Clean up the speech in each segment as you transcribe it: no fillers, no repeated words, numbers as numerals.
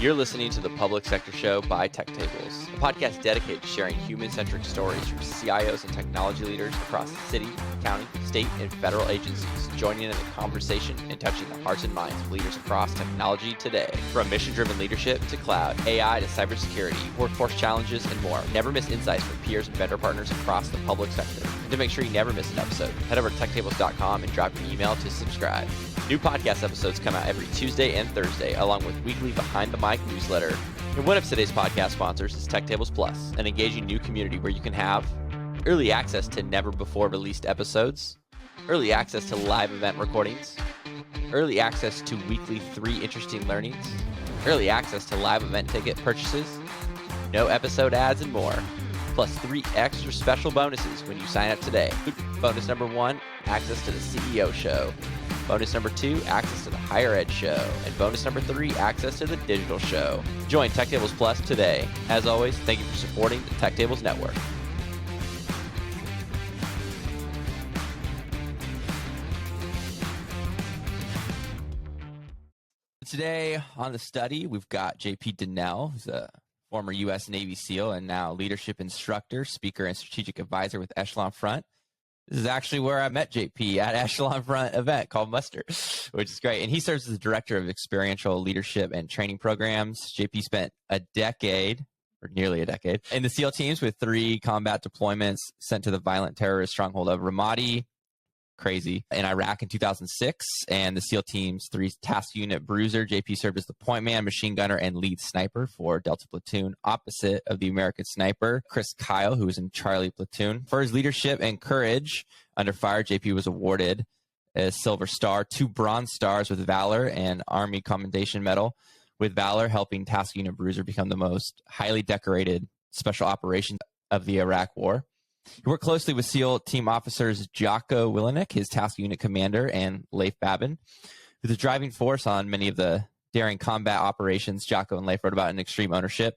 You're listening to the Public Sector Show by TechTables, a podcast dedicated to sharing human-centric stories from CIOs and technology leaders across the city, county, state, and federal agencies, joining in the conversation and touching the hearts and minds of leaders across technology today. From mission-driven leadership to cloud, AI to cybersecurity, workforce challenges, and more. Never miss insights from peers and vendor partners across the public sector. And to make sure you never miss an episode, head over to techtables.com and drop your email to subscribe. New podcast episodes come out every Tuesday and Thursday, along with weekly Behind the Mic newsletter. And one of today's podcast sponsors is TechTables Plus, an engaging new community where you can have early access to never-before-released episodes, early access to live event recordings, early access to weekly 3 interesting learnings, early access to live event ticket purchases, no episode ads, and more. Plus 3 extra special bonuses when you sign up today. Bonus number 1, access to the CEO show. Bonus number 2, access to the Higher Ed show. And bonus number 3, access to the Digital show. Join TechTables Plus today. As always, thank you for supporting the TechTables Network. Today on the study, we've got JP Dinnell, who's a former U.S. Navy SEAL and now leadership instructor, speaker, and strategic advisor with Echelon Front. This is actually where I met JP, at Echelon Front event called Muster, which is great. And he serves as the director of experiential leadership and training programs. JP spent a decade, or nearly a decade, in the SEAL teams with 3 combat deployments sent to the violent terrorist stronghold of Ramadi, crazy, in Iraq in 2006, and the SEAL Team's 3 task unit bruiser. JP served as the point man, machine gunner, and lead sniper for Delta Platoon, opposite of the American sniper, Chris Kyle, who was in Charlie Platoon. For his leadership and courage under fire, JP was awarded a Silver Star, 2 Bronze Stars with Valor, and Army Commendation Medal with Valor, helping task unit bruiser become the most highly decorated special operations of the Iraq War. He worked closely with SEAL team officers Jocko Willenick, his task unit commander, and Leif Babin, who's the driving force on many of the daring combat operations Jocko and Leif wrote about in Extreme Ownership.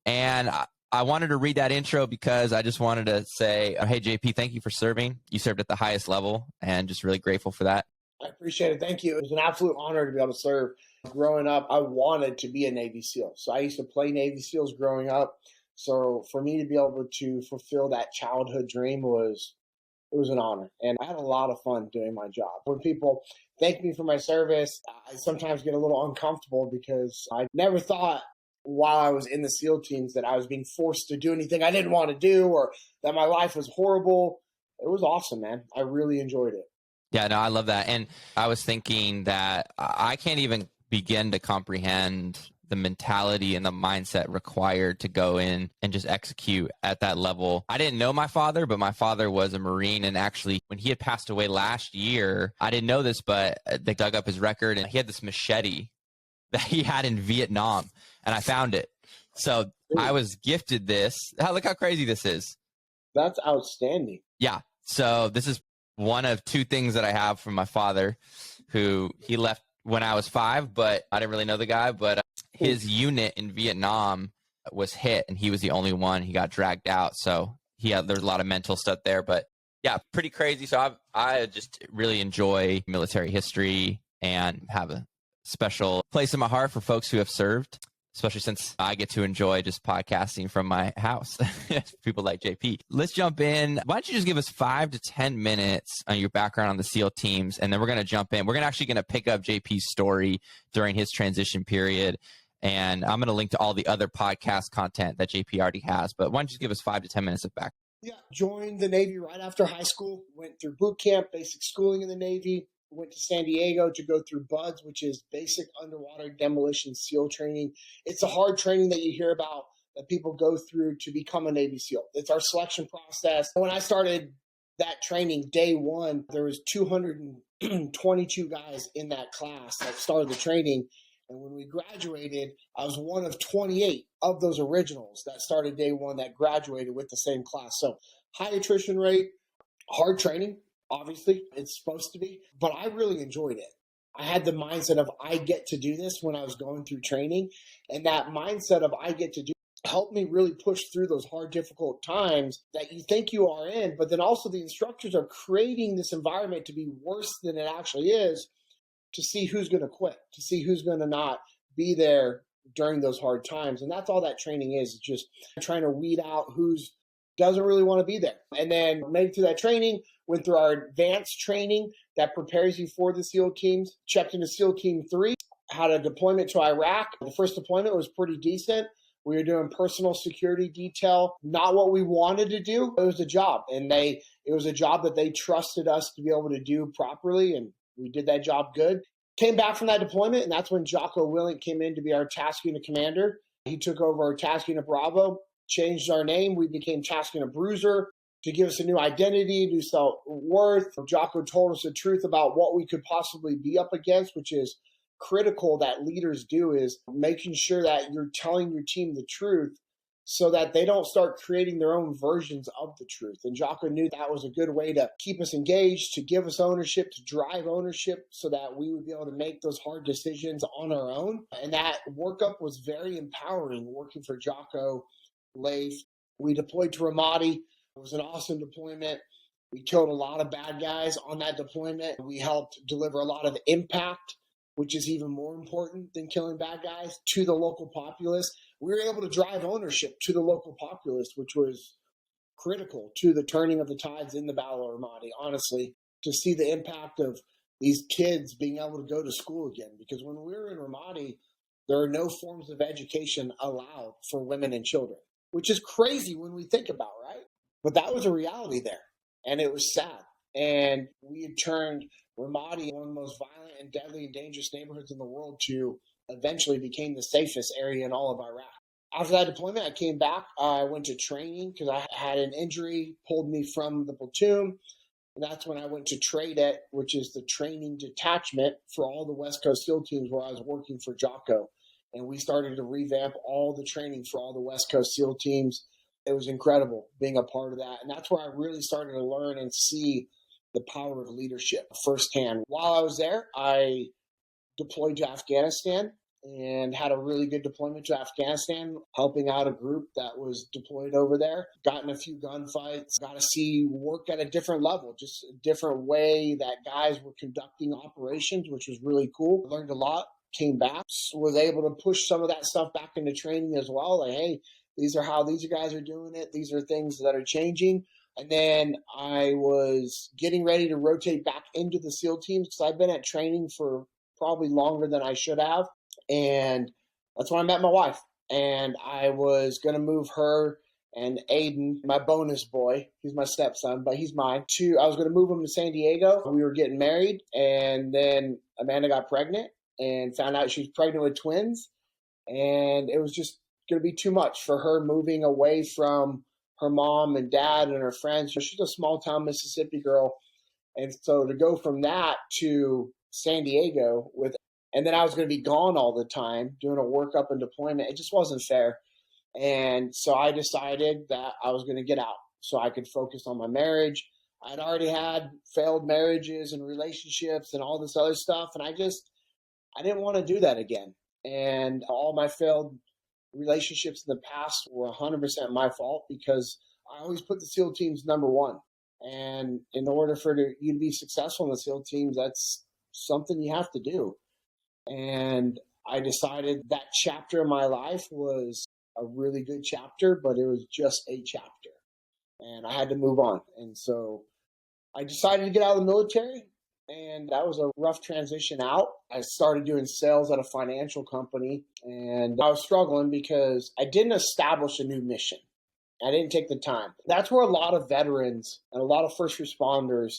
And I wanted to read that intro because I just wanted to say, hey, JP, thank you for serving. You served at the highest level, and just really grateful for that. I appreciate it. Thank you. It was an absolute honor to be able to serve. Growing up, I wanted to be a Navy SEAL. So I used to play Navy SEALs growing up. So for me to be able to fulfill that childhood dream was an honor. And I had a lot of fun doing my job. When people thank me for my service, I sometimes get a little uncomfortable because I never thought while I was in the SEAL teams that I was being forced to do anything I didn't want to do or that my life was horrible. It was awesome, man. I really enjoyed it. Yeah, no, I love that. And I was thinking that I can't even begin to comprehend the mentality and the mindset required to go in and just execute at that level. I didn't know my father, but my father was a Marine. And actually, when he had passed away last year, I didn't know this, but they dug up his record and he had this machete that he had in Vietnam. And I found it. So I was gifted this. Look how crazy this is. That's outstanding. Yeah. So this is one of 2 things that I have from my father, who he left when I was 5, but I didn't really know the guy. But his unit in Vietnam was hit, and he was the only one. He got dragged out. So there's a lot of mental stuff there. But yeah, pretty crazy. So I just really enjoy military history and have a special place in my heart for folks who have served, especially since I get to enjoy just podcasting from my house. People like JP. Let's jump in. Why don't you just give us 5 to 10 minutes on your background on the SEAL teams, and then we're going to jump in. We're actually going to pick up JP's story during his transition period, and I'm going to link to all the other podcast content that JP already has. But why don't you just give us 5 to 10 minutes of background? Yeah, joined the Navy right after high school, went through boot camp, basic schooling in the Navy, went to San Diego to go through BUDS, which is basic underwater demolition SEAL training. It's a hard training that you hear about that people go through to become a Navy SEAL. It's our selection process. When I started that training, day 1, there was 222 guys in that class that started the training. And when we graduated, I was one of 28 of those originals that started day 1 that graduated with the same class. So high attrition rate, hard training. Obviously, it's supposed to be, but I really enjoyed it. I had the mindset of I get to do this when I was going through training, and that mindset of I get to do helped me really push through those hard, difficult times that you think you are in, but then also the instructors are creating this environment to be worse than it actually is, to see who's going to quit, to see who's going to not be there during those hard times. And that's all that training is just trying to weed out who's doesn't really want to be there. And then made it through that training, went through our advanced training that prepares you for the SEAL teams, checked into SEAL Team 3, had a deployment to Iraq. The first deployment was pretty decent. We were doing personal security detail, not what we wanted to do. It was a job, and it was a job that they trusted us to be able to do properly, and we did that job good. Came back from that deployment, and that's when Jocko Willink came in to be our task unit commander. He took over our task unit Bravo, changed our name. We became task unit Bruiser to give us a new identity, new self-worth. Jocko told us the truth about what we could possibly be up against, which is critical that leaders do, is making sure that you're telling your team the truth so that they don't start creating their own versions of the truth. And Jocko knew that was a good way to keep us engaged, to give us ownership, to drive ownership so that we would be able to make those hard decisions on our own. And that workup was very empowering, working for Jocko, Leif. We deployed to Ramadi. It was an awesome deployment. We killed a lot of bad guys on that deployment. We helped deliver a lot of impact, which is even more important than killing bad guys, to the local populace. We were able to drive ownership to the local populace, which was critical to the turning of the tides in the Battle of Ramadi, honestly, to see the impact of these kids being able to go to school again. Because when we were in Ramadi, there are no forms of education allowed for women and children, which is crazy when we think about, right? But that was a reality there, and it was sad. And we had turned Ramadi, one of the most violent and deadly and dangerous neighborhoods in the world, to eventually became the safest area in all of Iraq. After that deployment, I came back. I went to training because I had an injury, pulled me from the platoon. And that's when I went to TRADET, which is the training detachment for all the West Coast SEAL teams where I was working for Jocko. And we started to revamp all the training for all the West Coast SEAL teams. It was incredible being a part of that. And that's where I really started to learn and see the power of leadership firsthand. While I was there, I deployed to Afghanistan and had a really good deployment to Afghanistan, helping out a group that was deployed over there. Got in a few gunfights, got to see work at a different level, just a different way that guys were conducting operations, which was really cool. Learned a lot, came back, was able to push some of that stuff back into training as well. Like, hey, these are how these guys are doing it. These are things that are changing. And then I was getting ready to rotate back into the SEAL teams because I've been at training for probably longer than I should have. And that's when I met my wife. And I was going to move her and Aiden, my bonus boy, he's my stepson, but he's mine, I was going to move him to San Diego. We were getting married. And then Amanda got pregnant and found out she was pregnant with twins. And it was just going to be too much for her moving away from her mom and dad and her friends. She's a small town Mississippi girl. And so to go from that to San Diego and then I was going to be gone all the time doing a workup and deployment, it just wasn't fair. And so I decided that I was going to get out so I could focus on my marriage. I'd already had failed marriages and relationships and all this other stuff. And I didn't want to do that again. And all my failed relationships in the past were 100% my fault because I always put the SEAL teams number one. And in order for you to be successful in the SEAL teams, that's something you have to do. And I decided that chapter of my life was a really good chapter, but it was just a chapter. And I had to move on. And so I decided to get out of the military. And that was a rough transition out. I started doing sales at a financial company, and I was struggling because I didn't establish a new mission. I didn't take the time. That's where a lot of veterans and a lot of first responders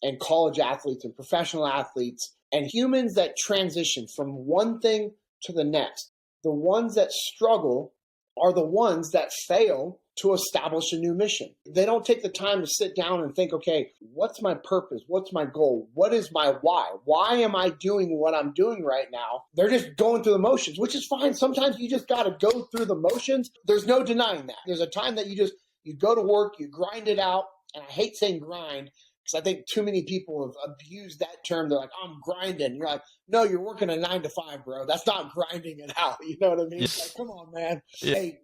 and college athletes and professional athletes and humans that transition from one thing to the next, the ones that struggle are the ones that fail to establish a new mission. They don't take the time to sit down and think, okay, what's my purpose? What's my goal? What is my why? Why am I doing what I'm doing right now? They're just going through the motions, which is fine. Sometimes you just got to go through the motions. There's no denying that. There's a time that you go to work, you grind it out. And I hate saying grind because I think too many people have abused that term. They're like, I'm grinding. You're like, no, you're working a 9 to 5, bro. That's not grinding it out. You know what I mean? It's like, come on, man. Yeah. Hey,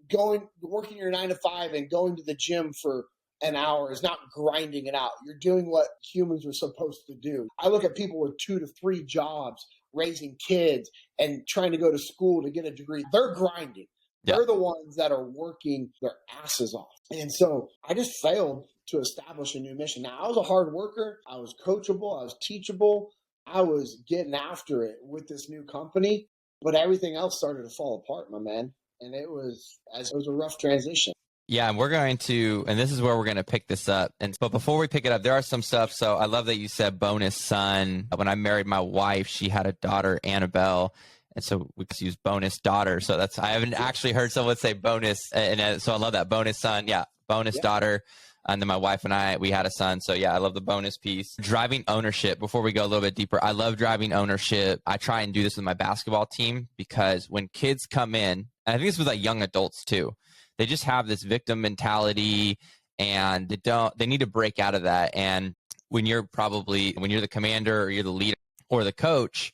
working your 9 to 5 and going to the gym for an hour is not grinding it out. You're doing what humans are supposed to do. I look at people with 2 to 3 jobs raising kids and trying to go to school to get a degree. They're grinding. Yeah. They're the ones that are working their asses off. And so I just failed to establish a new mission. Now, I was a hard worker. I was coachable. I was teachable. I was getting after it with this new company, but everything else started to fall apart, my man. And it was a rough transition. Yeah, and we're going to, and this is where we're going to pick this up. But before we pick it up, there are some stuff. So I love that you said bonus son. When I married my wife, she had a daughter, Annabelle. And so we just use bonus daughter. So I haven't actually heard someone say bonus. And so I love that bonus son. Yeah, bonus daughter. And then my wife and we had a son. So yeah, I love the bonus piece. Driving ownership. Before we go a little bit deeper, I love driving ownership. I try and do this with my basketball team because when kids come in, and I think this was like young adults too, they just have this victim mentality and they need to break out of that. And when you're the commander or you're the leader or the coach,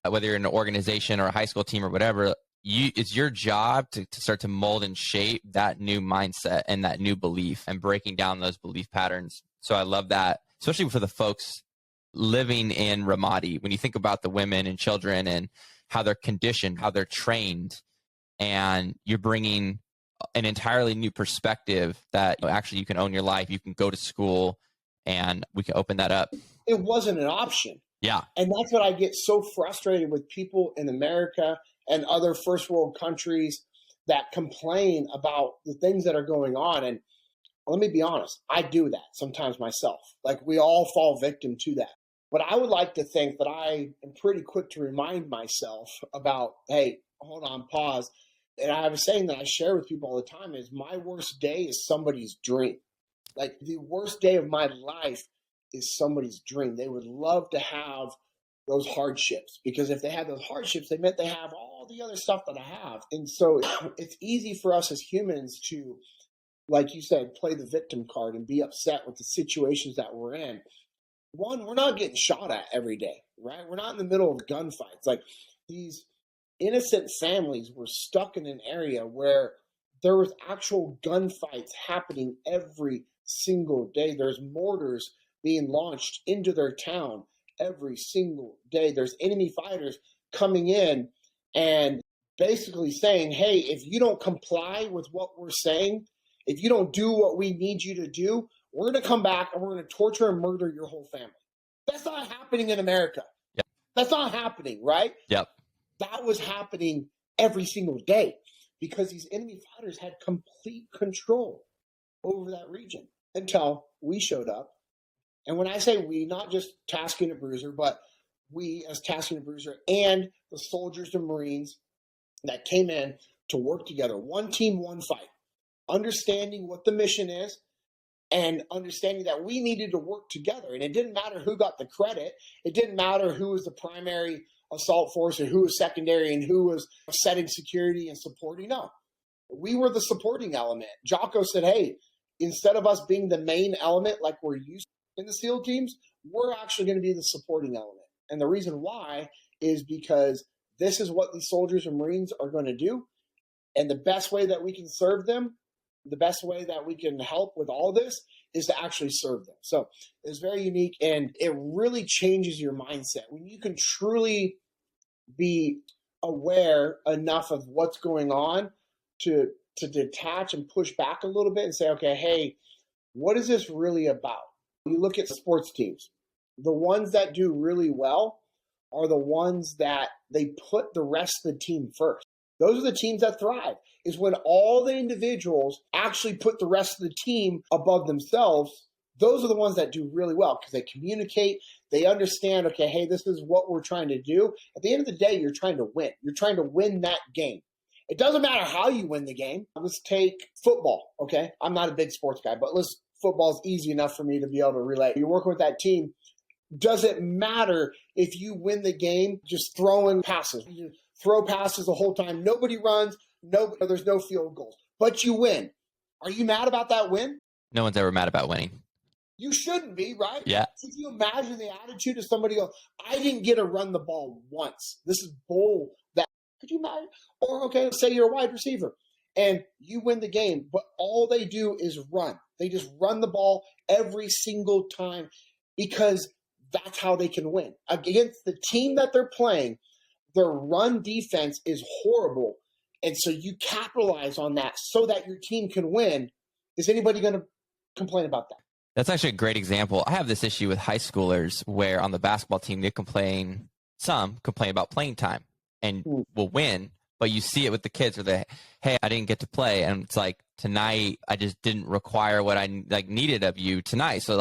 whether you're in an organization or a high school team or whatever, it's your job to start to mold and shape that new mindset and that new belief and breaking down those belief patterns. So I love that, especially for the folks living in Ramadi. When you think about the women and children and how they're conditioned, how they're trained, and you're bringing an entirely new perspective that actually you can own your life, you can go to school, and we can open that up. It wasn't an option. Yeah. And that's what I get so frustrated with people in America and other first world countries that complain about the things that are going on. And let me be honest, I do that sometimes myself. Like, we all fall victim to that. But I would like to think that I am pretty quick to remind myself about, hey, hold on, pause. And I have a saying that I share with people all the time is my worst day is somebody's dream. Like, the worst day of my life is somebody's dream. They would love to have those hardships, because if they had those hardships, they meant they have all the other stuff that I have. And so it's easy for us as humans to, like you said, play the victim card and be upset with the situations that we're in. One, we're not getting shot at every day, right? We're not in the middle of gunfights. Like, these innocent families were stuck in an area where there was actual gunfights happening every single day. There's mortars being launched into their town every single day. There's enemy fighters coming in and basically saying, hey, if you don't comply with what we're saying, if you don't do what we need you to do, we're going to come back and we're going to torture and murder your whole family. That's not happening in America. Yep. That's not happening, right? Yep. That was happening every single day because these enemy fighters had complete control over that region until we showed up. And when I say we, not just Tasking and Bruiser, but we as Tasking and Bruiser and the soldiers and Marines that came in to work together, one team, one fight, understanding what the mission is and understanding that we needed to work together. And it didn't matter who got the credit. It didn't matter who was the primary assault force or who was secondary and who was setting security and supporting. No, we were the supporting element. Jocko said, hey, instead of us being the main element like we're used to in the SEAL teams, we're actually going to be the supporting element. And the reason why is because this is what these soldiers and Marines are going to do. And the best way that we can serve them, the best way that we can help with all this is to actually serve them. So it's very unique, and it really changes your mindset when you can truly be aware enough of what's going on to detach and push back a little bit and say, okay, hey, what is this really about? You look at sports teams. The ones that do really well are the ones that they put the rest of the team first. Those are the teams that thrive, is when all the individuals actually put the rest of the team above themselves. Those are the ones that do really well because they communicate, they understand, okay, hey, this is what we're trying to do. At the end of the day, you're trying to win. You're trying to win that game. It doesn't matter how you win the game. Let's take football, okay? I'm not a big sports guy, but football's easy enough for me to be able to relate. You're working with that team. Does it matter if you win the game just throwing passes? You throw passes the whole time. Nobody runs. There's no field goals. But you win. Are you mad about that win? No one's ever mad about winning. You shouldn't be, right? Yeah. If you imagine the attitude of somebody else, I didn't get to run the ball once. This is bull. Could you imagine? Or, okay, say you're a wide receiver and you win the game, but all they do is run. They just run the ball every single time because that's how they can win. Against the team that they're playing, their run defense is horrible. And so you capitalize on that so that your team can win. Is anybody going to complain about that? That's actually a great example. I have this issue with high schoolers where on the basketball team, some complain about playing time and will win. But you see it with the kids where they, hey, I didn't get to play. And it's like, tonight, I just didn't require what I needed of you tonight. So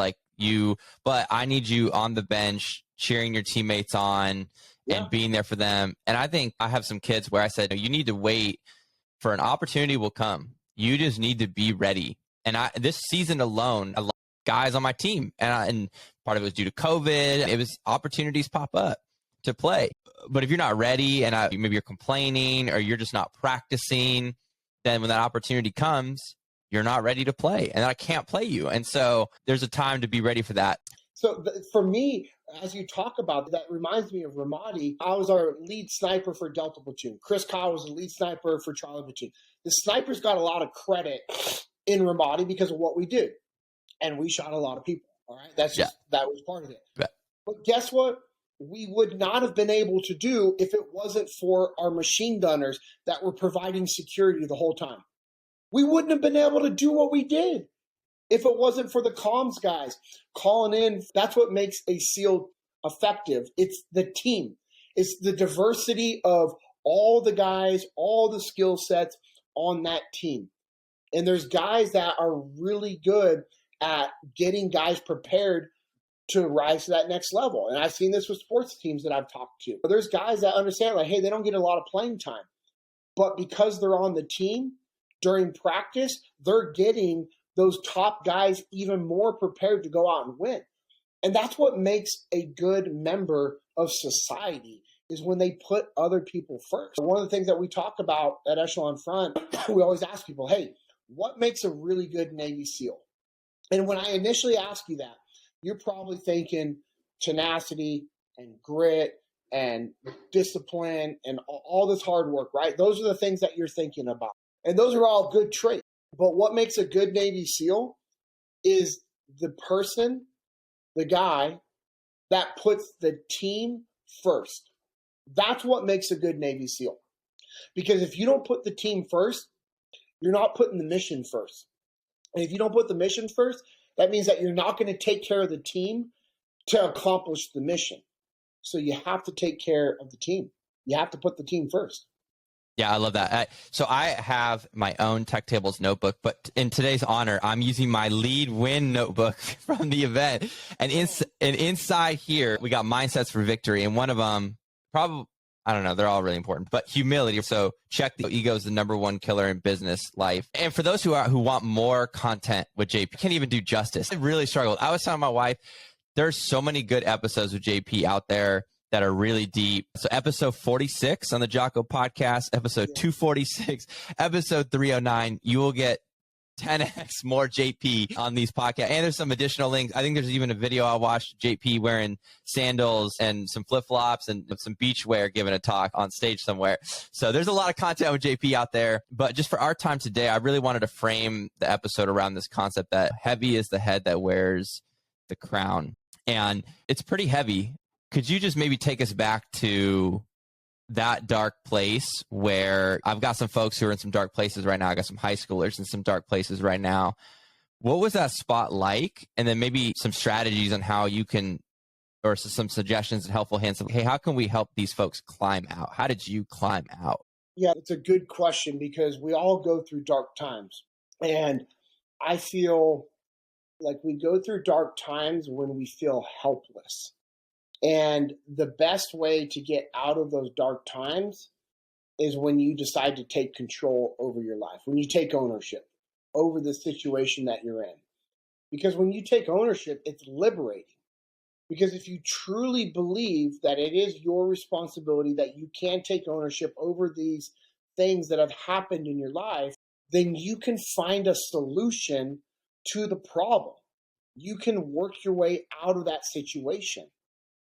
but I need you on the bench, cheering your teammates on and being there for them. And I think I have some kids where I said, no, you need to wait for an opportunity will come. You just need to be ready. And this season alone, a lot of guys on my team, and part of it was due to COVID. It was opportunities pop up to play. But if you're not ready and maybe you're complaining or you're just not practicing, then when that opportunity comes, you're not ready to play and I can't play you. And so there's a time to be ready for that. So for me, as you talk about that, reminds me of Ramadi. I was our lead sniper for Delta Platoon. Chris Kyle was the lead sniper for Charlie Platoon. The snipers got a lot of credit in Ramadi because of what we did. And we shot a lot of people. All right. That was part of it. Yeah. But guess what? We would not have been able to do if it wasn't for our machine gunners that were providing security the whole time. We wouldn't have been able to do what we did if it wasn't for the comms guys calling in. That's what makes a SEAL effective. It's the team. It's the diversity of all the guys, all the skill sets on that team. And there's guys that are really good at getting guys prepared to rise to that next level. And I've seen this with sports teams that I've talked to. There's guys that understand, hey, they don't get a lot of playing time. But because they're on the team during practice, they're getting those top guys even more prepared to go out and win. And that's what makes a good member of society is when they put other people first. One of the things that we talk about at Echelon Front, we always ask people, hey, what makes a really good Navy SEAL? And when I initially ask you that, you're probably thinking tenacity and grit and discipline and all this hard work, right? Those are the things that you're thinking about. And those are all good traits. But what makes a good Navy SEAL is the person, the guy that puts the team first. That's what makes a good Navy SEAL. Because if you don't put the team first, you're not putting the mission first. And if you don't put the mission first, that means that you're not going to take care of the team to accomplish the mission. So you have to take care of the team. You have to put the team first. Yeah, I love that. So I have my own TechTables notebook, but in today's honor, I'm using my lead win notebook from the event. And inside here, we got mindsets for victory. And one of them, probably, I don't know, they're all really important, but humility. So check the ego is the number one killer in business life. And for those who want more content with JP, can't even do justice. I really struggled. I was telling my wife, there's so many good episodes with JP out there that are really deep. So episode 46 on the Jocko podcast, episode 246, episode 309, you will get 10x more JP on these podcasts. And there's some additional links. I think there's even a video I watched JP wearing sandals and some flip-flops and some beach wear giving a talk on stage somewhere. So there's a lot of content with JP out there. But just for our time today, I really wanted to frame the episode around this concept that heavy is the head that wears the crown. And it's pretty heavy. Could you just maybe take us back to that dark place where I've got some folks who are in some dark places right now. I got some high schoolers in some dark places right now. What was that spot like? And then maybe some strategies on how you can, or some suggestions and helpful hints of, hey, how can we help these folks climb out? How did you climb out? Yeah, it's a good question because we all go through dark times. And I feel like we go through dark times when we feel helpless. And the best way to get out of those dark times is when you decide to take control over your life, when you take ownership over the situation that you're in. Because when you take ownership, it's liberating. Because if you truly believe that it is your responsibility, that you can take ownership over these things that have happened in your life, then you can find a solution to the problem. You can work your way out of that situation.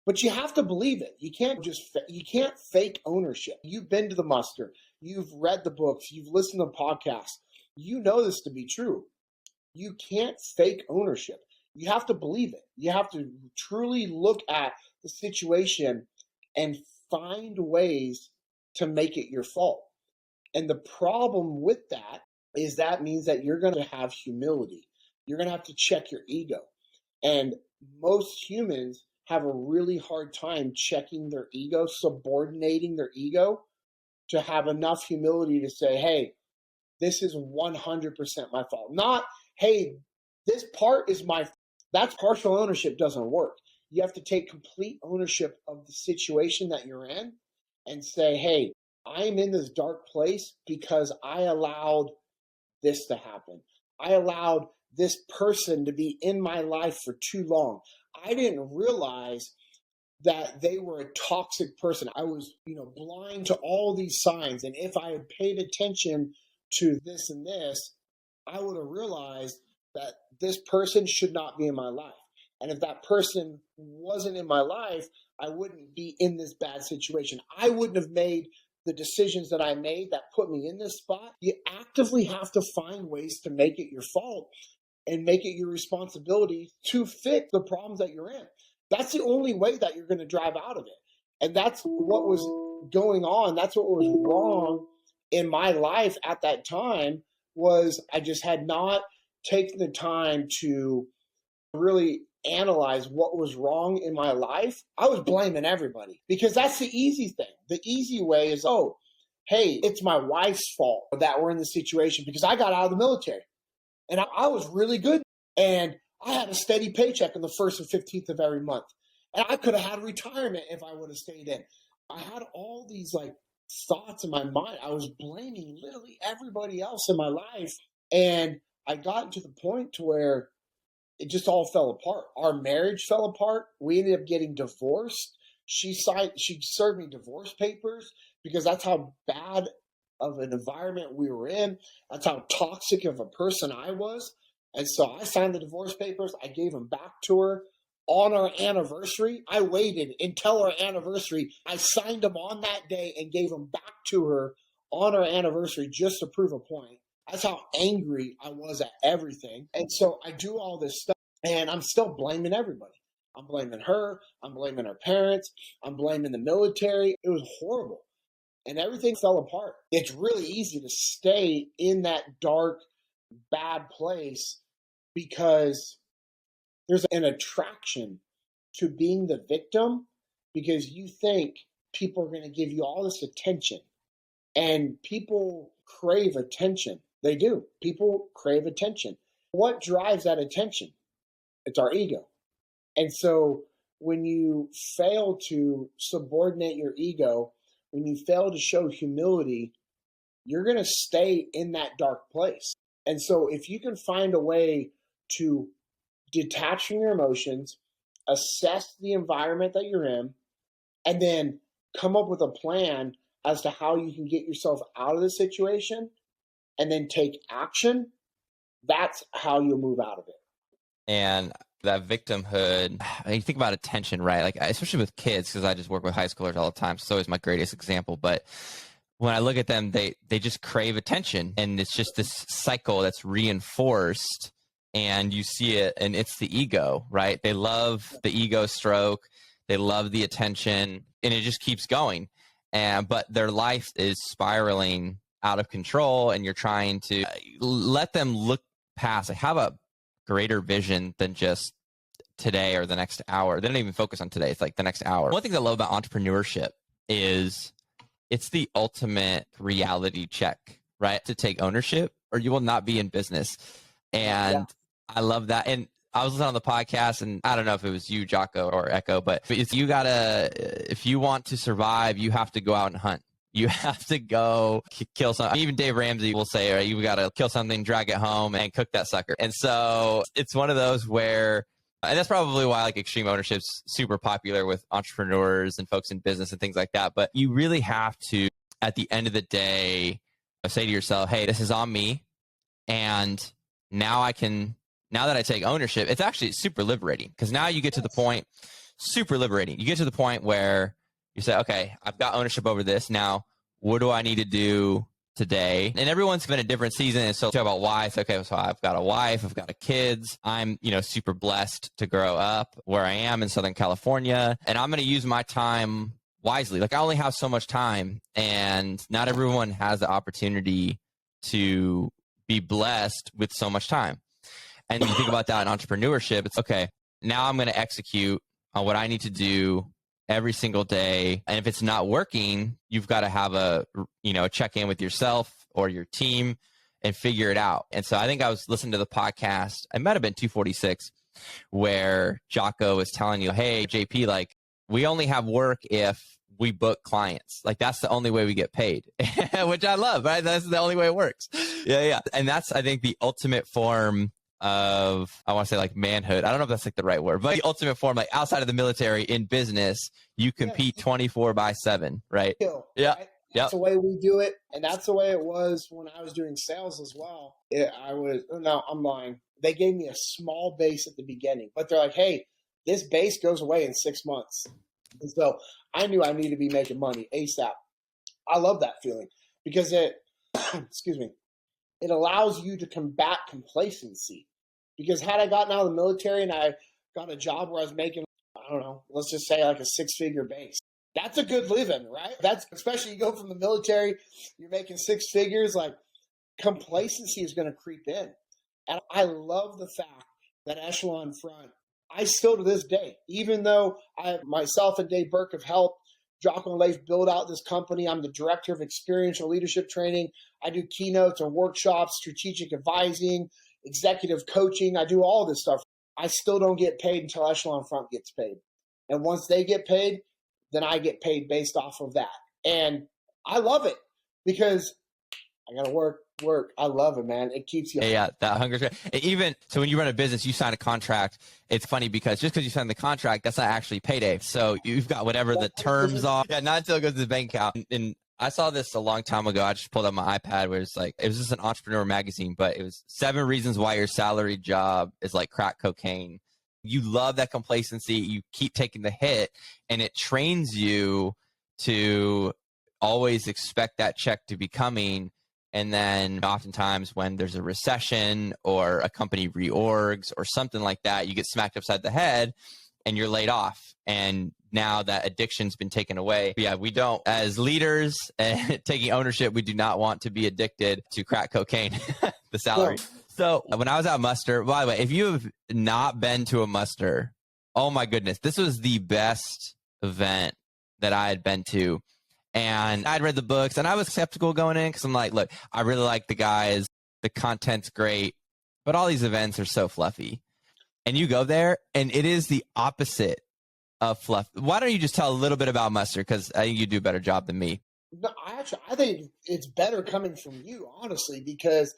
But you have to believe it. You can't fake ownership. You've been to the muster. You've read the books. You've listened to podcasts. You know this to be true. You can't fake ownership. You have to believe it. You have to truly look at the situation and find ways to make it your fault. And the problem with that is that means that you're going to have humility. You're going to have to check your ego. And most humans have a really hard time checking their ego, subordinating their ego to have enough humility to say, hey, this is 100% my fault. Not, hey, this part is my fault. That's partial ownership doesn't work. You have to take complete ownership of the situation that you're in and say, hey, I'm in this dark place because I allowed this to happen. I allowed this person to be in my life for too long. I didn't realize that they were a toxic person. I was, blind to all these signs. And if I had paid attention to this and this, I would have realized that this person should not be in my life. And if that person wasn't in my life, I wouldn't be in this bad situation. I wouldn't have made the decisions that I made that put me in this spot. You actively have to find ways to make it your fault and make it your responsibility to fix the problems that you're in. That's the only way that you're going to drive out of it. And that's what was going on. That's what was wrong in my life at that time, was I just had not taken the time to really analyze what was wrong in my life. I was blaming everybody because that's the easy thing. The easy way is, oh, hey, it's my wife's fault that we're in this situation because I got out of the military and I was really good. And I had a steady paycheck on the 1st and 15th of every month. And I could have had retirement if I would have stayed in. I had all these thoughts in my mind. I was blaming literally everybody else in my life. And I got to the point to where it just all fell apart. Our marriage fell apart. We ended up getting divorced. She served me divorce papers because that's how bad of an environment we were in. That's how toxic of a person I was. And so I signed the divorce papers. I gave them back to her on our anniversary. I waited until our anniversary. I signed them on that day and gave them back to her on our anniversary just to prove a point. That's how angry I was at everything. And so I do all this stuff and I'm still blaming everybody. I'm blaming her. I'm blaming her parents. I'm blaming the military. It was horrible. And everything fell apart. It's really easy to stay in that dark, bad place because there's an attraction to being the victim because you think people are going to give you all this attention. And people crave attention. They do. People crave attention. What drives that attention? It's our ego. And so when you fail to subordinate your ego, when you fail to show humility, you're going to stay in that dark place. And so if you can find a way to detach from your emotions, assess the environment that you're in, and then come up with a plan as to how you can get yourself out of the situation and then take action, that's how you'll move out of it. And that victimhood, you think about attention, right? Like, especially with kids, because I just work with high schoolers all the time. So it's always my greatest example. But when I look at them, they just crave attention. And it's just this cycle that's reinforced. And you see it, and it's the ego, right? They love the ego stroke. They love the attention, and it just keeps going. But their life is spiraling out of control, and you're trying to let them look past, have a greater vision than just today or the next hour. They don't even focus on today. It's like the next hour. One thing I love about entrepreneurship is it's the ultimate reality check, right? To take ownership or you will not be in business. And I love that. And I was listening on the podcast, and I don't know if it was you, Jocko, or Echo, but if you want to survive, you have to go out and hunt. You have to go kill something. Even Dave Ramsey will say, right, you got to kill something, drag it home, and cook that sucker. And so it's one of those where, and that's probably why like extreme ownership's super popular with entrepreneurs and folks in business and things like that. But you really have to, at the end of the day, say to yourself, hey, this is on me. And now that I take ownership, it's actually super liberating, because now you get to the point, super liberating. You get to the point where you say, okay, I've got ownership over this. Now, what do I need to do today, and everyone's been a different season. And so talk about why. It's okay. So I've got a wife, I've got a kids. I'm, super blessed to grow up where I am in Southern California, and I'm going to use my time wisely. Like I only have so much time, and not everyone has the opportunity to be blessed with so much time. And you think about that in entrepreneurship, it's okay. Now I'm going to execute on what I need to do every single day. And if it's not working, you've got to have a check in with yourself or your team and figure it out. And so I think I was listening to the podcast, it might have been 246, where Jocko was telling you, hey, JP, like we only have work if we book clients. Like that's the only way we get paid, which I love, right? That's the only way it works. Yeah. And that's, I think, the ultimate form of, I want to say like manhood. I don't know if that's like the right word, but the ultimate form, like outside of the military in business, you compete 24/7, right? Yeah. Right? That's the way we do it. And that's the way it was when I was doing sales as well. No, I'm lying. They gave me a small base at the beginning, but they're like, hey, this base goes away in 6 months. And so I knew I needed to be making money ASAP. I love that feeling because it, excuse me, it allows you to combat complacency. Because had I gotten out of the military and I got a job where I was making, I don't know, let's just say like a 6-figure base, that's a good living, right? That's, especially you go from the military, you're making 6 figures, like complacency is going to creep in. And I love the fact that Echelon Front, I still to this day, even though myself and Dave Burke have helped Jocko and Leif build out this company, I'm the director of experiential leadership training. I do keynotes and workshops, strategic advising, executive coaching. I do all this stuff. I still don't get paid until Echelon Front gets paid. And once they get paid, then I get paid based off of that. And I love it because I got to work. I love it, man. It keeps you. Yeah, that hunger. Even so, when you run a business, you sign a contract. It's funny because just because you sign the contract, that's not actually payday. So you've got whatever the terms are. Yeah, not until it goes to the bank account. And I saw this a long time ago. I just pulled up my iPad where it's like, it was just an entrepreneur magazine, but it was 7 reasons why your salary job is like crack cocaine. You love that complacency. You keep taking the hit, and it trains you to always expect that check to be coming. And then oftentimes when there's a recession or a company reorgs or something like that, you get smacked upside the head and you're laid off. And now that addiction's been taken away. Yeah, we don't, as leaders and taking ownership, we do not want to be addicted to crack cocaine, the salary. Yeah. So when I was at muster, by the way, if you have not been to a muster, oh my goodness, this was the best event that I had been to. And I'd read the books and I was skeptical going in because I'm like, look, I really like the guys. The content's great, but all these events are so fluffy. And you go there and it is the opposite of fluff. Why don't you just tell a little bit about muster? Because I think you do a better job than me. No, I think it's better coming from you, honestly, because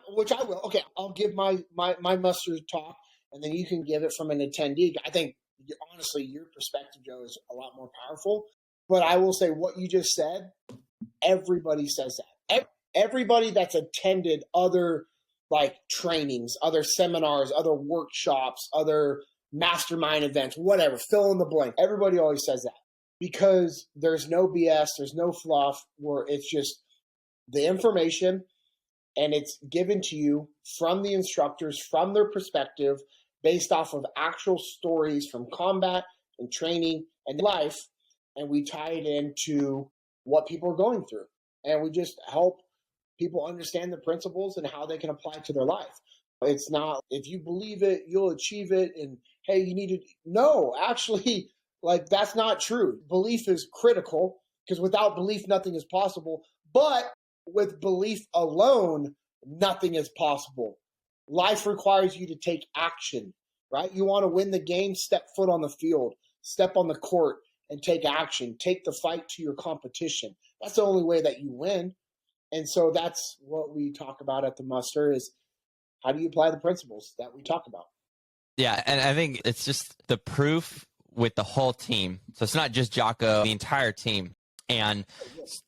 which I will, okay, I'll give my muster talk and then you can give it from an attendee. I think, honestly, your perspective, Joe, is a lot more powerful. But I will say what you just said, everybody says that. Everybody that's attended other like trainings, other seminars, other workshops, other mastermind events, whatever, fill in the blank. Everybody always says that because there's no BS, there's no fluff, where it's just the information and it's given to you from the instructors, from their perspective, based off of actual stories from combat and training and life. And we tie it into what people are going through. And we just help people understand the principles and how they can apply to their life. It's not, if you believe it, you'll achieve it. And hey, you need to, no, actually, like that's not true. Belief is critical because without belief, nothing is possible. But with belief alone, nothing is possible. Life requires you to take action, right? You want to win the game, step foot on the field, step on the court, and take action. Take the fight to your competition. That's the only way that you win. And so that's what we talk about at the muster is how do you apply the principles that we talk about? Yeah, and I think it's just the proof with the whole team. So it's not just Jocko, the entire team. And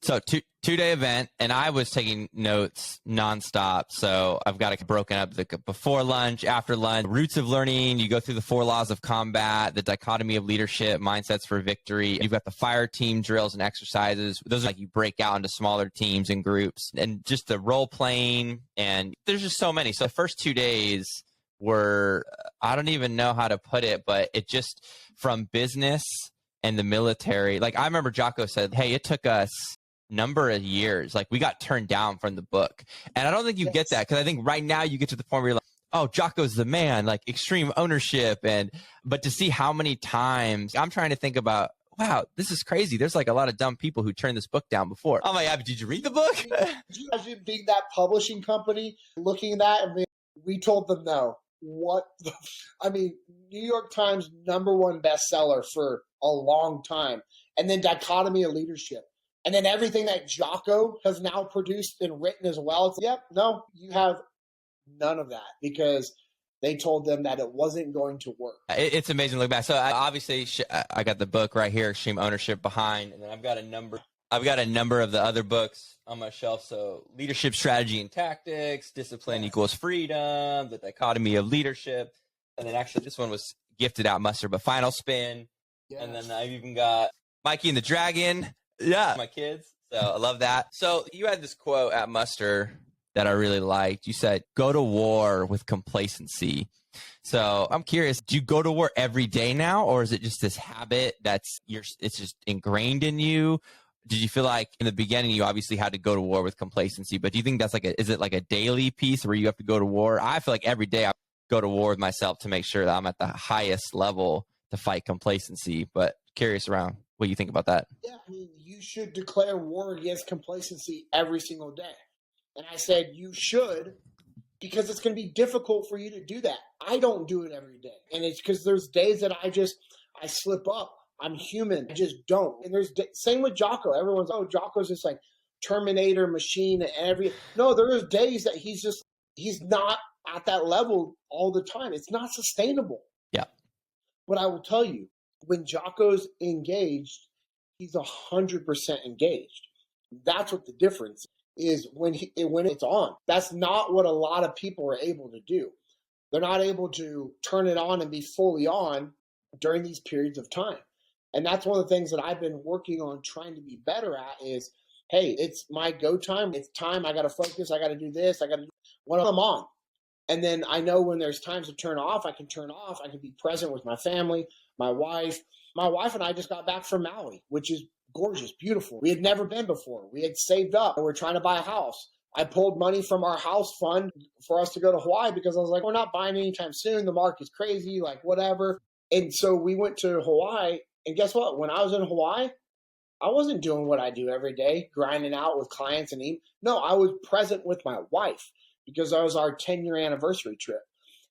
so 2-day event, and I was taking notes nonstop. So I've got it broken up the before lunch, after lunch, roots of learning. You go through the 4 laws of combat, the dichotomy of leadership, mindsets for victory. You've got the fire team drills and exercises. Those are like you break out into smaller teams and groups, and just the role playing. And there's just so many. So the first 2 days were, I don't even know how to put it, but it just from business and the military. Like I remember Jocko said, hey, it took us number of years, like we got turned down from the book. And I don't think you get that, because I think right now you get to the point where you're like, oh, Jocko's the man, like extreme ownership. But to see how many times I'm trying to think about, wow, this is crazy. There's like a lot of dumb people who turned this book down before. I'm like, yeah, did you read the book? Did you imagine being that publishing company, looking at that and being, we told them no? New York Times #1 bestseller for a long time. And then dichotomy of leadership. And then everything that Jocko has now produced and written as well. It's, yep, no, you have none of that, because they told them that it wasn't going to work. It's amazing to look back. So obviously I got the book right here, Extreme Ownership Behind, and then I've got a number of the other books on my shelf. So Leadership Strategy and Tactics, Discipline Equals Freedom, The Dichotomy of Leadership. And then actually this one was gifted out Muster, but Final Spin. Yes. And then I've even got Mikey and the Dragon. Yeah, my kids. So I love that. So you had this quote at Muster that I really liked. You said, go to war with complacency. So I'm curious, do you go to war every day now, or is it just this habit it's just ingrained in you? Did you feel like in the beginning you obviously had to go to war with complacency, but do you think that's is it like a daily piece where you have to go to war? I feel like every day I go to war with myself to make sure that I'm at the highest level to fight complacency, but curious around what you think about that. Yeah, you should declare war against complacency every single day. And I said you should, because it's going to be difficult for you to do that. I don't do it every day. And it's because there's days that I slip up. I'm human. I just don't. And same with Jocko. Everyone's, oh, Jocko's just like Terminator machine and no, there's days that he's not at that level all the time. It's not sustainable. Yeah. But I will tell you, when Jocko's engaged, he's 100% engaged. That's what the difference is when it's on. That's not what a lot of people are able to do. They're not able to turn it on and be fully on during these periods of time. And that's one of the things that I've been working on trying to be better at is, hey, it's my go time. It's time. I got to focus. I got to do this. When I'm on. And then I know when there's times to turn off, I can turn off. I can be present with my family, my wife. My wife and I just got back from Maui, which is gorgeous, beautiful. We had never been before. We had saved up. We were trying to buy a house. I pulled money from our house fund for us to go to Hawaii because I was like, we're not buying anytime soon. The market's crazy, like whatever. And so we went to Hawaii. And guess what? When I was in Hawaii, I wasn't doing what I do every day, grinding out with clients and eating. No, I was present with my wife because that was our 10-year anniversary trip.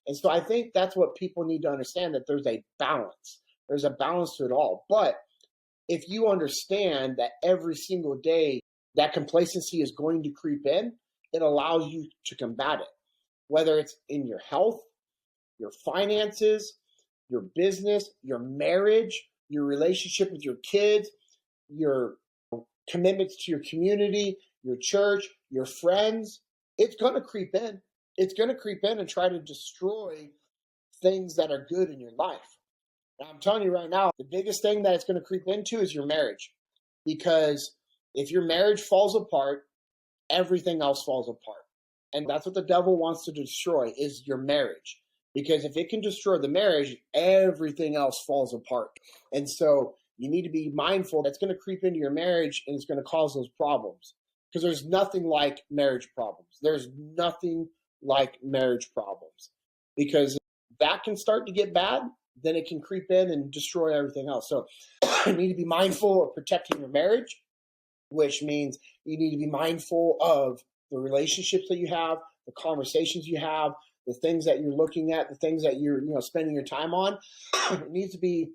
And so I think that's what people need to understand, that there's a balance. There's a balance to it all. But if you understand that every single day that complacency is going to creep in, it allows you to combat it, whether it's in your health, your finances, your business, your marriage, your relationship with your kids, your commitments to your community, your church, your friends. It's going to creep in. It's going to creep in and try to destroy things that are good in your life. And I'm telling you right now, the biggest thing that it's going to creep into is your marriage. Because if your marriage falls apart, everything else falls apart. And that's what the devil wants to destroy, is your marriage. Because if it can destroy the marriage, everything else falls apart. And so you need to be mindful that's going to creep into your marriage and it's going to cause those problems. Because there's nothing like marriage problems. There's nothing like marriage problems. Because that can start to get bad, then it can creep in and destroy everything else. So you need to be mindful of protecting your marriage, which means you need to be mindful of the relationships that you have, the conversations you have, the things that you're looking at, the things that you're spending your time on. You need to be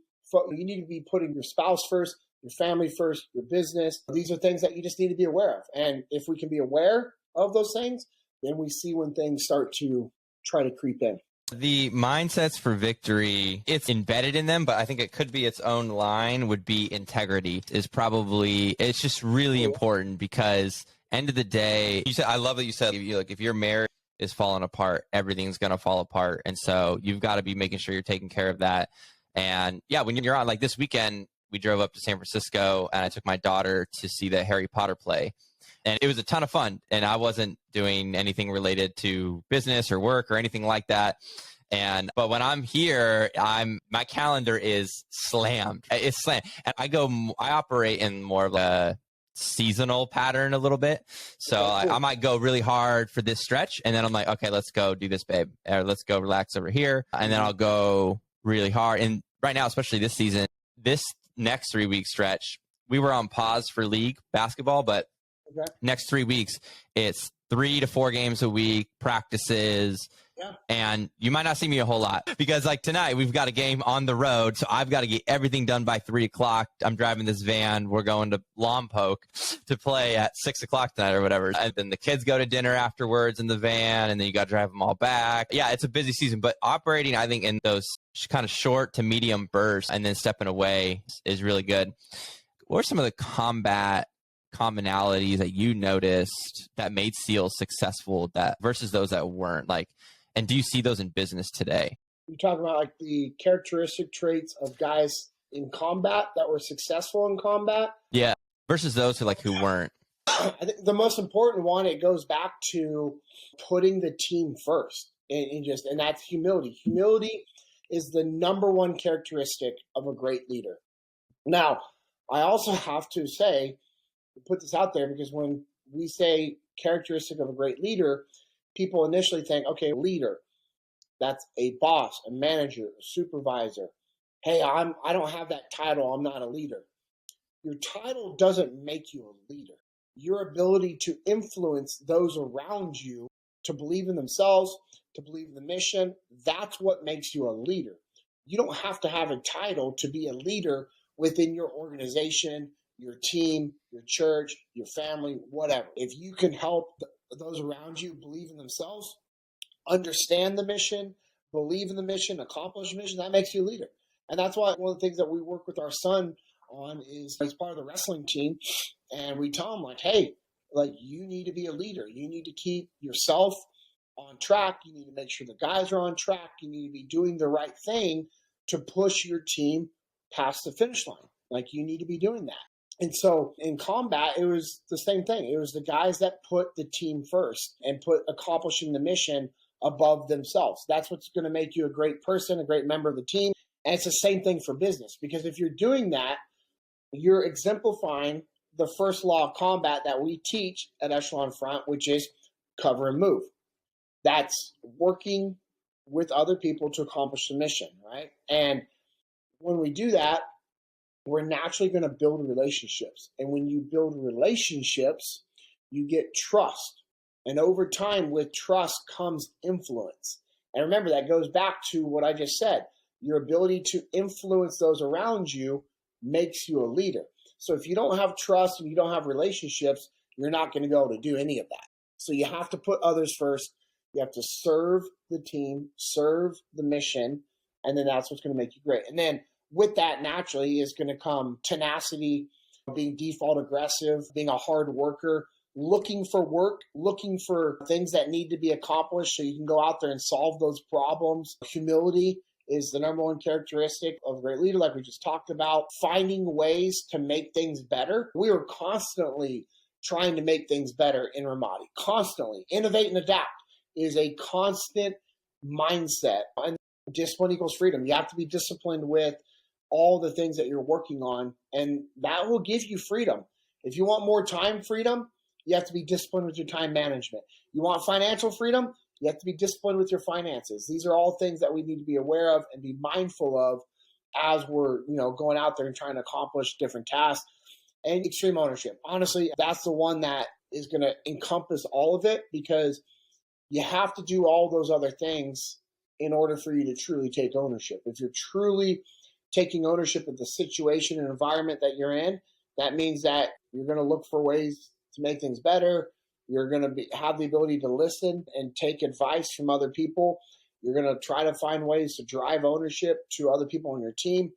putting your spouse first, your family first, your business. These are things that you just need to be aware of. And if we can be aware of those things, then we see when things start to try to creep in. The mindsets for victory, it's embedded in them, but I think it could be its own line would be integrity is probably, it's just really important because end of the day, you said, I love that you said, like, if your marriage is falling apart, everything's going to fall apart. And so you've got to be making sure you're taking care of that. And yeah, when you're on, like this weekend, we drove up to San Francisco and I took my daughter to see the Harry Potter play. And it was a ton of fun. And I wasn't doing anything related to business or work or anything like that. But when I'm here, my calendar is slammed. It's slammed. And I operate in more of a seasonal pattern a little bit. So I might go really hard for this stretch. And then I'm like, okay, let's go do this, babe. Or let's go relax over here. And then I'll go really hard. And right now, especially this season, this next 3-week stretch, we were on pause for league basketball, but next 3 weeks, it's 3 to 4 games a week, practices. Yeah. And you might not see me a whole lot because like tonight we've got a game on the road. So I've got to get everything done by 3:00. I'm driving this van. We're going to Lompoc to play at 6:00 tonight or whatever. And then the kids go to dinner afterwards in the van and then you got to drive them all back. Yeah, it's a busy season, but operating, I think, in those kind of short to medium bursts and then stepping away is really good. What are some of the combat commonalities that you noticed that made SEALs successful that versus those that weren't? Like, and do you see those in business today? You're talking about like the characteristic traits of guys in combat that were successful in combat? Yeah, versus those who weren't. I think the most important one, it goes back to putting the team first and that's humility. Humility is the number one characteristic of a great leader. Now, I also have to say, put this out there because when we say characteristic of a great leader, people initially think, okay, leader, that's a boss, a manager, a supervisor. Hey, I don't have that title. I'm not a leader. Your title doesn't make you a leader. Your ability to influence those around you to believe in themselves, to believe in the mission, that's what makes you a leader. You don't have to have a title to be a leader within your organization, your team, your church, your family, whatever. If you can help those around you believe in themselves, understand the mission, believe in the mission, accomplish the mission, that makes you a leader. And that's why one of the things that we work with our son on is he's part of the wrestling team. And we tell him like, hey, like you need to be a leader. You need to keep yourself on track. You need to make sure the guys are on track. You need to be doing the right thing to push your team past the finish line. Like you need to be doing that. And so in combat, it was the same thing. It was the guys that put the team first and put accomplishing the mission above themselves. That's what's going to make you a great person, a great member of the team. And it's the same thing for business, because if you're doing that, you're exemplifying the first law of combat that we teach at Echelon Front, which is cover and move. That's working with other people to accomplish the mission, right? And when we do that, we're naturally going to build relationships. And when you build relationships, you get trust. And over time, with trust comes influence. And remember, that goes back to what I just said. Your ability to influence those around you makes you a leader. So if you don't have trust and you don't have relationships, you're not going to be able to do any of that. So you have to put others first. You have to serve the team, serve the mission, and then that's what's going to make you great. And then with that, naturally, is going to come tenacity, being default aggressive, being a hard worker, looking for work, looking for things that need to be accomplished so you can go out there and solve those problems. Humility is the number one characteristic of a great leader, like we just talked about. Finding ways to make things better. We are constantly trying to make things better in Ramadi. Constantly. Innovate and adapt is a constant mindset. And discipline equals freedom. You have to be disciplined with all the things that you're working on, and that will give you freedom. If you want more time freedom, you have to be disciplined with your time management. You want financial freedom, you have to be disciplined with your finances. These are all things that we need to be aware of and be mindful of as we're, going out there and trying to accomplish different tasks. And extreme ownership. Honestly, that's the one that is going to encompass all of it, because you have to do all those other things in order for you to truly take ownership. If you're truly taking ownership of the situation and environment that you're in, that means that you're going to look for ways to make things better. You're going to have the ability to listen and take advice from other people. You're going to try to find ways to drive ownership to other people on your team.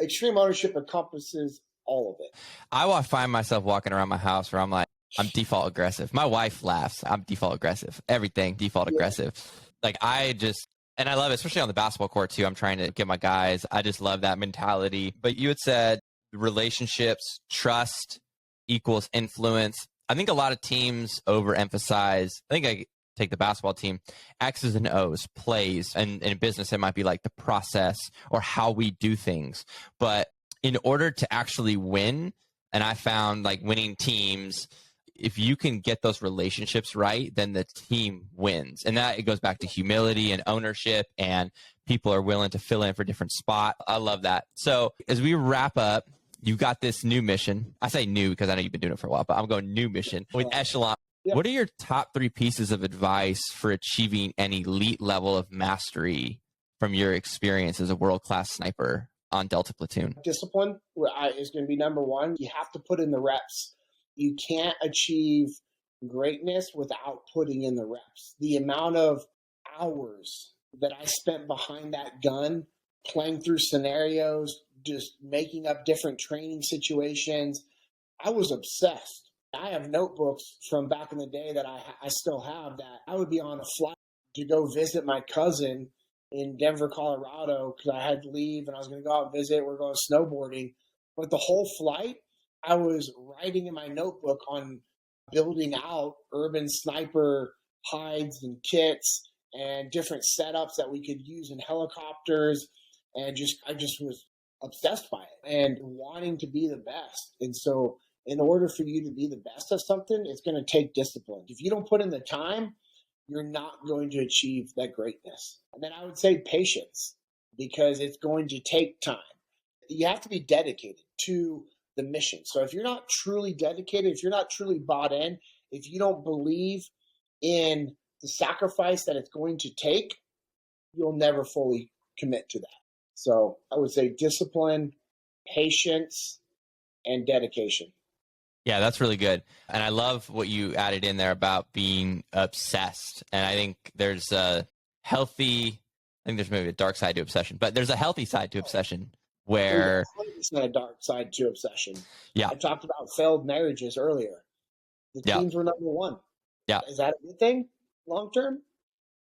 Extreme ownership encompasses all of it. I find myself walking around my house where I'm like, I'm default aggressive. My wife laughs. I'm default aggressive. Everything default aggressive. Like and I love it, especially on the basketball court too. I'm trying to get my guys. I just love that mentality. But you had said relationships, trust equals influence. I think a lot of teams overemphasize, I think I take the basketball team, X's and O's, plays, and in business, it might be like the process or how we do things. But in order to actually win, and I found like winning teams, if you can get those relationships right, then the team wins. And that it goes back to humility and ownership, and people are willing to fill in for different spot. I love that. So as we wrap up, you got this new mission. I say new because I know you've been doing it for a while, but I'm going new mission with Echelon. Yeah. What are your top 3 pieces of advice for achieving an elite level of mastery from your experience as a world-class sniper on Delta Platoon? Discipline is going to be number one. You have to put in the reps. You can't achieve greatness without putting in the reps. The amount of hours that I spent behind that gun, playing through scenarios, just making up different training situations, I was obsessed. I have notebooks from back in the day that I still have that I would be on a flight to go visit my cousin in Denver, Colorado, because I had to leave and I was going to go out and visit. We're going snowboarding. But the whole flight, I was writing in my notebook on building out urban sniper hides and kits and different setups that we could use in helicopters. And I just was obsessed by it and wanting to be the best. And so in order for you to be the best of something, it's going to take discipline. If you don't put in the time, you're not going to achieve that greatness. And then I would say patience, because it's going to take time. You have to be dedicated to the mission. So if you're not truly dedicated, if you're not truly bought in, if you don't believe in the sacrifice that it's going to take, you'll never fully commit to that. So I would say discipline, patience, and dedication. Yeah, that's really good. And I love what you added in there about being obsessed. And I think there's a healthy, I think there's maybe a dark side to obsession, but there's a healthy side to obsession where there's a dark side to obsession. Yeah. I talked about failed marriages earlier. The teams were number one. Yeah. Is that a good thing long term?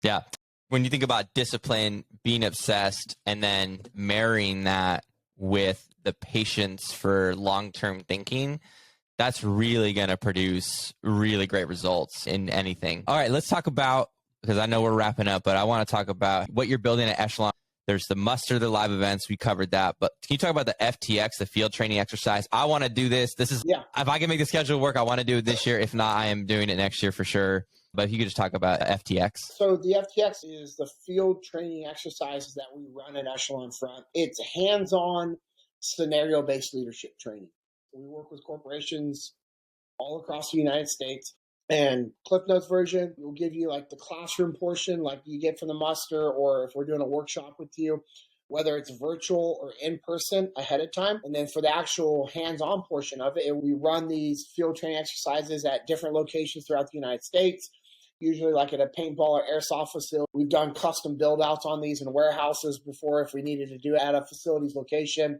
Yeah. When you think about discipline, being obsessed, and then marrying that with the patience for long-term thinking, that's really going to produce really great results in anything. All right, let's talk about, because I know we're wrapping up, but I want to talk about what you're building at Echelon. There's the muster, the live events. We covered that. But can you talk about the FTX, the field training exercise? I want to do this. If I can make the schedule work, I want to do it this year. If not, I am doing it next year for sure. But if you could just talk about FTX. So the FTX is the field training exercises that we run at Echelon Front. It's hands-on, scenario-based leadership training. We work with corporations all across the United States. And Cliff Notes version will give you like the classroom portion like you get from the muster, or if we're doing a workshop with you, whether it's virtual or in person ahead of time. And then for the actual hands-on portion of it, we run these field training exercises at different locations throughout the United States, usually like at a paintball or airsoft facility. We've done custom build-outs on these in warehouses before if we needed to do it at a facility's location.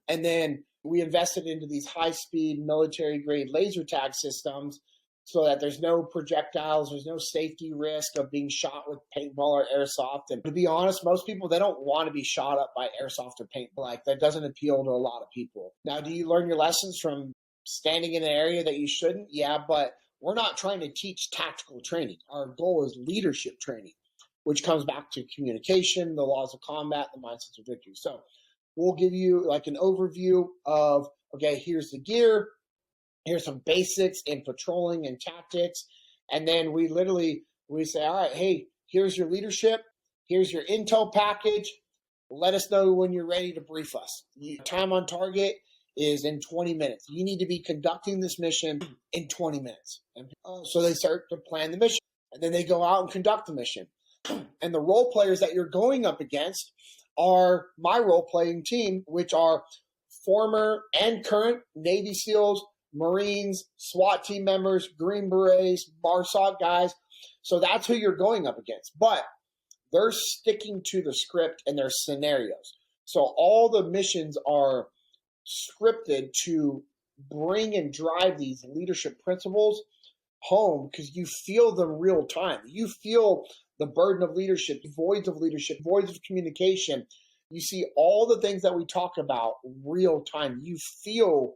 And then we invested into these high-speed military-grade laser tag systems so that there's no projectiles, there's no safety risk of being shot with paintball or airsoft. And to be honest, most people, they don't want to be shot up by airsoft or paintball. Like, that doesn't appeal to a lot of people. Now, do you learn your lessons from standing in an area that you shouldn't? Yeah, but we're not trying to teach tactical training. Our goal is leadership training, which comes back to communication, the laws of combat, the mindsets of victory. So we'll give you like an overview of, okay, here's the gear, here's some basics in patrolling and tactics. And then we say, all right, hey, here's your leadership. Here's your intel package. Let us know when you're ready to brief us. Time on target is in 20 minutes. You need to be conducting this mission in 20 minutes. And so they start to plan the mission. And then they go out and conduct the mission. And the role players that you're going up against are my role-playing team, which are former and current Navy SEALs, Marines, SWAT team members, Green Berets, BARSOC guys. So that's who you're going up against. But they're sticking to the script and their scenarios. So all the missions are scripted to bring and drive these leadership principles home because you feel them real time. You feel the burden of leadership, voids of communication. You see all the things that we talk about real time. You feel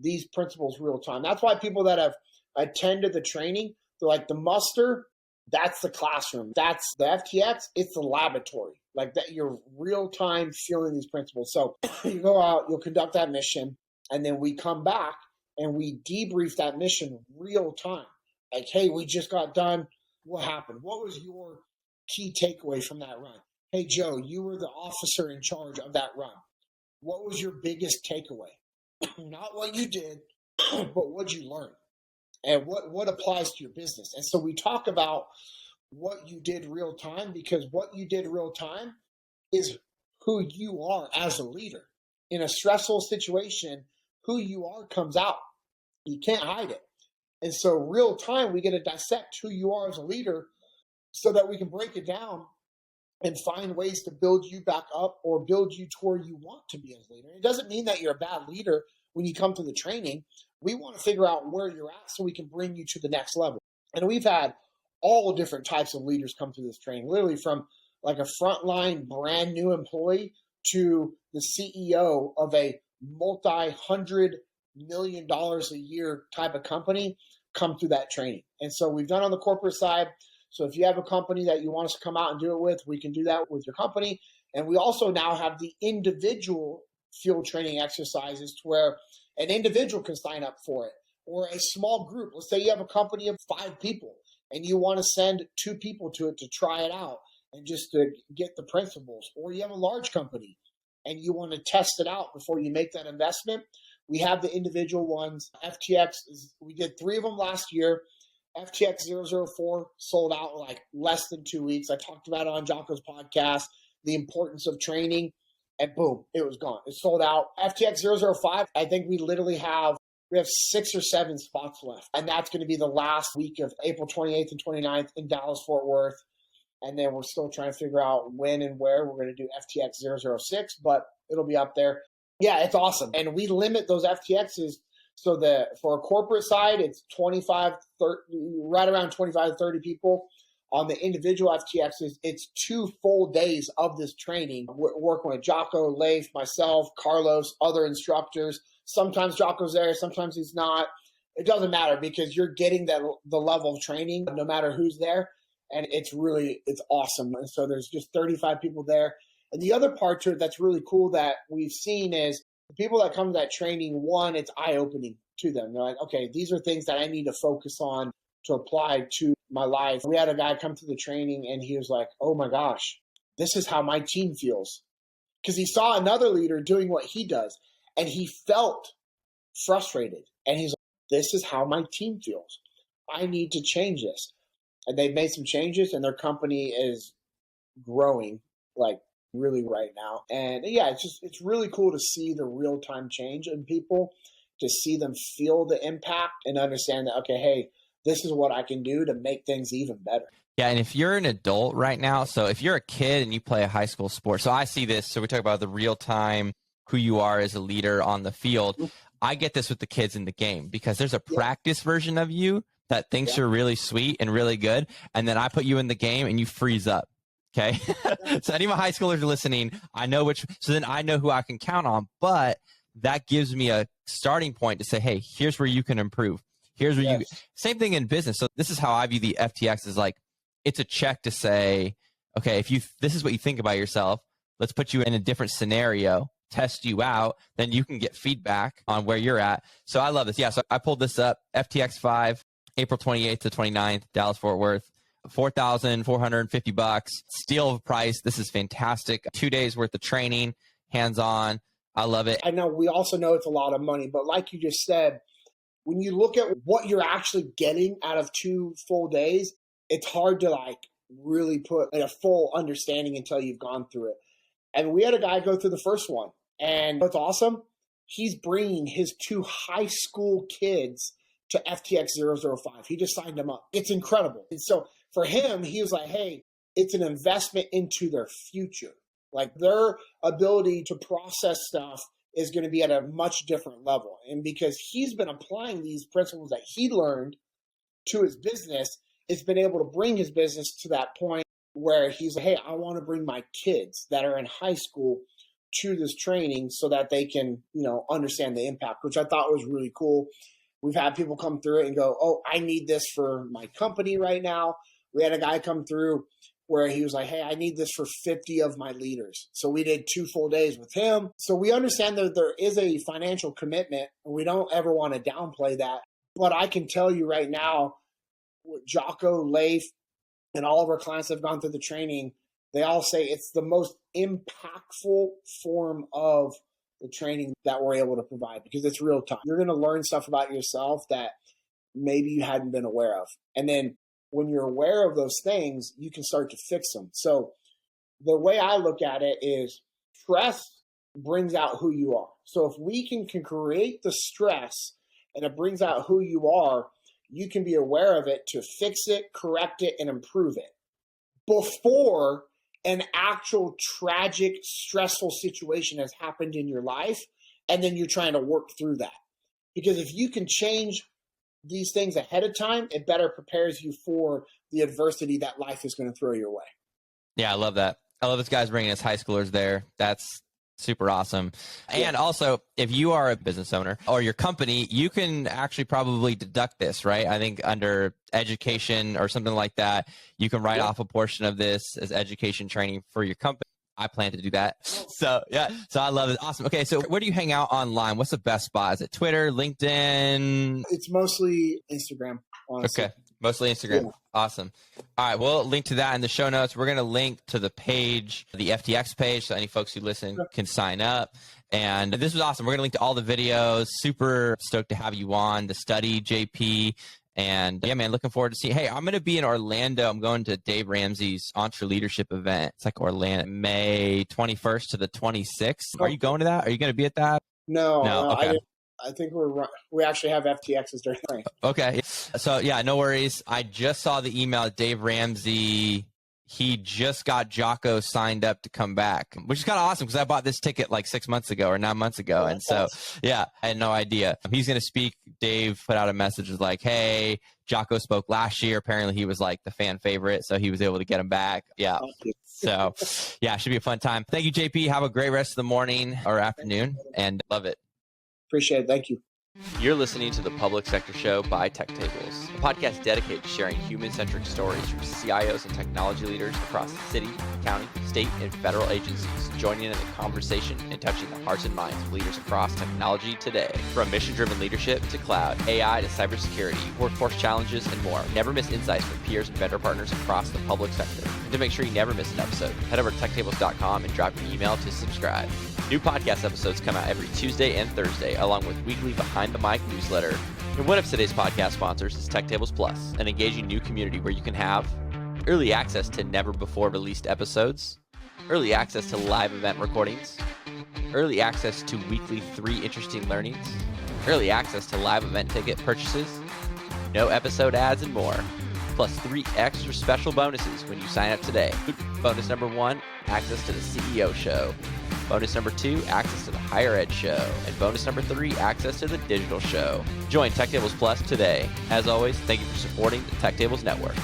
these principles real time. That's why people that have attended the training, they're like, the muster, that's the classroom. That's the FTX, it's the laboratory. Like that, you're real time feeling these principles. So you go out, you'll conduct that mission, and then we come back and we debrief that mission real time. Like, hey, we just got done. What happened? What was your key takeaway from that run? Hey, Joe, you were the officer in charge of that run. What was your biggest takeaway? Not what you did, but what you learned and what applies to your business. And so we talk about what you did real time, because what you did real time is who you are as a leader. In a stressful situation, who you are comes out. You can't hide it. And so real time, we get to dissect who you are as a leader so that we can break it down and find ways to build you back up or build you to where you want to be as a leader. It doesn't mean that you're a bad leader when you come to the training. We want to figure out where you're at so we can bring you to the next level. And we've had all different types of leaders come through this training, literally from like a frontline brand new employee to the CEO of a multi-$100 million a year type of company come through that training. And so we've done on the corporate side. So if you have a company that you want us to come out and do it with, we can do that with your company. And we also now have the individual field training exercises to where an individual can sign up for it, or a small group. Let's say you have a company of 5 people and you want to send 2 people to it to try it out and just to get the principles. Or you have a large company and you want to test it out before you make that investment. We have the individual ones. FTX, we did 3 of them last year. FTX 004 sold out in like less than 2 weeks. I talked about it on Jocko's podcast, the importance of training, and boom, it was gone. It sold out. FTX 005, I think we have 6 or 7 spots left. And that's going to be the last week of April 28th and 29th in Dallas, Fort Worth. And then we're still trying to figure out when and where we're going to do FTX 006, but it'll be up there. Yeah, it's awesome. And we limit those FTXs so that for a corporate side, it's 25, 30, right around 25 to 30 people. On the individual FTXs, it's 2 full days of this training. We're working with Jocko, Leif, myself, Carlos, other instructors. Sometimes Jocko's there, sometimes he's not. It doesn't matter because you're getting the level of training no matter who's there. And it's awesome. And so there's just 35 people there. And the other part to it that's really cool that we've seen is the people that come to that training, one, it's eye-opening to them. They're like, okay, these are things that I need to focus on to apply to my life. We had a guy come to the training and he was like, oh my gosh, this is how my team feels. Because he saw another leader doing what he does and he felt frustrated. And he's like, this is how my team feels. I need to change this. And they've made some changes and their company is growing like really right now. And yeah, it's really cool to see the real-time change in people, to see them feel the impact and understand that, okay, hey, this is what I can do to make things even better. Yeah, and if you're an adult right now, so if you're a kid and you play a high school sport, so I see this, so we talk about the real-time, who you are as a leader on the field. I get this with the kids in the game because there's a practice version of you that thinks you're really sweet and really good, and then I put you in the game and you freeze up. Okay. So any of my high schoolers are listening, so then I know who I can count on, but that gives me a starting point to say, hey, here's where you can improve. Here's where same thing in business. So this is how I view the FTX is like, it's a check to say, okay, this is what you think about yourself, let's put you in a different scenario, test you out, then you can get feedback on where you're at. So I love this. Yeah. So I pulled this up, FTX 5, April 28th to 29th, Dallas, Fort Worth. $4,450, steal price. This is fantastic. 2 days worth of training, hands-on. I love it. I know we also know it's a lot of money, but like you just said, when you look at what you're actually getting out of 2 full days, it's hard to like really put a full understanding until you've gone through it. And we had a guy go through the first one, and what's awesome, he's bringing his 2 high school kids to FTX 005. He just signed them up. It's incredible. And so for him, he was like, hey, it's an investment into their future. Like their ability to process stuff is going to be at a much different level. And because he's been applying these principles that he learned to his business, it's been able to bring his business to that point where he's like, hey, I want to bring my kids that are in high school to this training so that they can, understand the impact, which I thought was really cool. We've had people come through it and go, oh, I need this for my company right now. We had a guy come through where he was like, hey, I need this for 50 of my leaders. So we did 2 full days with him. So we understand that there is a financial commitment, and we don't ever want to downplay that. But I can tell you right now, with Jocko, Leif, and all of our clients that have gone through the training, they all say it's the most impactful form of the training that we're able to provide because it's real time. You're going to learn stuff about yourself that maybe you hadn't been aware of. And then when you're aware of those things, you can start to fix them. So the way I look at it is stress brings out who you are. So if we can create the stress and it brings out who you are, you can be aware of it to fix it, correct it, and improve it before an actual tragic, stressful situation has happened in your life, and then you're trying to work through that. Because if you can change these things ahead of time, it better prepares you for the adversity that life is going to throw your way. Yeah, I love that. I love this guy's bringing his high schoolers there. That's super awesome. And also, if you are a business owner or your company, you can actually probably deduct this, right? I think under education or something like that, you can write off a portion of this as education training for your company. I plan to do that. So I love it. Awesome. Okay. So where do you hang out online? What's the best spot? Is it Twitter, LinkedIn? It's mostly Instagram, honestly. Okay. Mostly Instagram. Yeah. Awesome. All right. We'll link to that in the show notes. We're going to link to the page, the FTX page, so any folks who listen can sign up. And this was awesome. We're going to link to all the videos. Super stoked to have you on the study, JP. And yeah, man, looking forward to seeing. Hey, I'm going to be in Orlando. I'm going to Dave Ramsey's EntreLeadership event. It's like Orlando, May 21st to the 26th. Are you going to that? Are you going to be at that? No. Okay. I think we actually have FTXs during the night. Okay. So yeah, no worries. I just saw the email. Dave Ramsey, he just got Jocko signed up to come back, which is kind of awesome because I bought this ticket like 6 months ago or 9 months ago. And so, yeah, I had no idea. He's going to speak. Dave put out a message was like, hey, Jocko spoke last year. Apparently he was like the fan favorite. So he was able to get him back. Yeah. So yeah, it should be a fun time. Thank you, JP. Have a great rest of the morning or afternoon and love it. Appreciate it. Thank you. You're listening to the Public Sector Show by TechTables, a podcast dedicated to sharing human-centric stories from CIOs and technology leaders across the city, county, state, and federal agencies, joining in the conversation and touching the hearts and minds of leaders across technology today. From mission-driven leadership to cloud, AI to cybersecurity, workforce challenges, and more, never miss insights from peers and vendor partners across the public sector. And to make sure you never miss an episode, head over to TechTables.com and drop your email to subscribe. New podcast episodes come out every Tuesday and Thursday, along with weekly Behind the Mic newsletter. And one of today's podcast sponsors is TechTables Plus, an engaging new community where you can have early access to never-before-released episodes, early access to live event recordings, early access to weekly 3 interesting learnings, early access to live event ticket purchases, no episode ads, and more. Plus 3 extra special bonuses when you sign up today. Bonus number 1, access to the CEO show. Bonus number 2, access to the Higher Ed show. And bonus number 3, access to the digital show. Join TechTables Plus today. As always, thank you for supporting the TechTables Network.